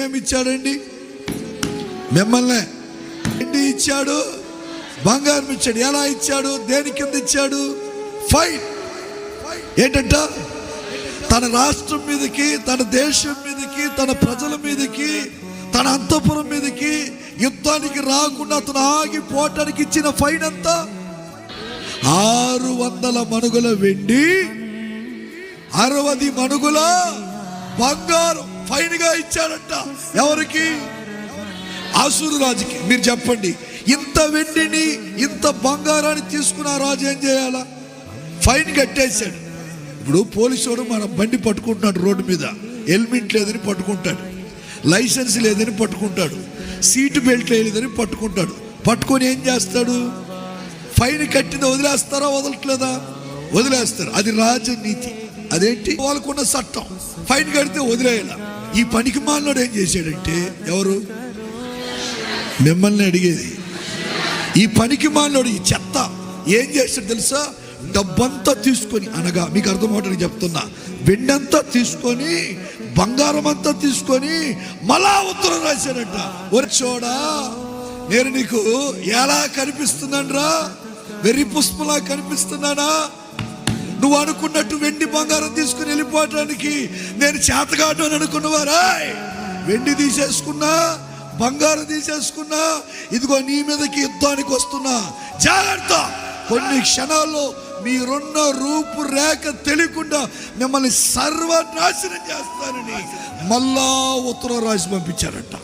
ఏమి ఇచ్చాడండి? మిమ్మల్ని ఏంటి ఇచ్చాడు? బంగారం ఇచ్చాడు. ఎలా ఇచ్చాడు? దేని కింద ఇచ్చాడు? ఫైన్. ఏంటంట? తన రాష్ట్రం మీదకి, తన దేశం మీదకి, తన ప్రజల మీదకి, తన అంతఃపురం మీదకి యుద్ధానికి రాకుండా అతను ఆగిపోవటానికి ఇచ్చిన ఫైన్ అంతా 600 మణుగుల వెండి, 60 మణుగుల బంగారం ఫైన్ గా ఇచ్చాడంట. ఎవరికి? అసూరు రాజుకి. మీరు చెప్పండి, ఇంత వెండిని ఇంత బంగారాన్ని తీసుకున్న రాజు ఏం చేయాలా? ఫైన్ కట్టేశాడు. ఇప్పుడు పోలీసు వాడు మన బండి పట్టుకుంటున్నాడు, రోడ్డు మీద హెల్మెట్ లేదని పట్టుకుంటాడు, లైసెన్స్ లేదని పట్టుకుంటాడు, సీటు బెల్ట్ లేదని పట్టుకుంటాడు. పట్టుకొని ఏం చేస్తాడు? ఫైన్ కట్టింది వదిలేస్తారా? వదలట్లేదా? వదిలేస్తారు. అది రాజనీతి. అదేంటి? వాళ్ళకున్న చట్టం. ఫైన్ కడితే వదిలేయాల. ఈ పనికి మాలినోడు ఏం చేశాడంటే, ఎవరు? మిమ్మల్ని అడిగేది. ఈ పనికి మాలినోడు, ఈ చెత్త ఏం చేస్తాడు తెలుసా? డబ్బంతా తీసుకొని, అనగా మీకు అర్థమవుతుంది చెప్తున్నా, వెండంతా తీసుకొని, బంగారం అంతా తీసుకొని మళ్ళా ఉత్తరం రాశాడంట. ఒరే చూడా, నేను నీకు ఎలా కనిపిస్తున్నానరా? వెర్రి పుష్పలా కనిపిస్తున్నానా? నువ్వు అనుకున్నట్టు వెండి బంగారం తీసుకుని వెళ్ళిపోవటానికి నేను చేతగాడు అని అనుకున్నవారా? వెండి తీసేసుకున్నా, బంగారం తీసేసుకున్నా, ఇదిగో నీ మీదకి యుద్ధానికి వస్తున్నా, జాగ్రత్త. కొన్ని క్షణాల్లో మీరున్న రూపురేఖ తెలియకుండా మిమ్మల్ని సర్వనాశనం చేస్తానని మళ్ళా ఉత్తరం రాసి పంపించారట.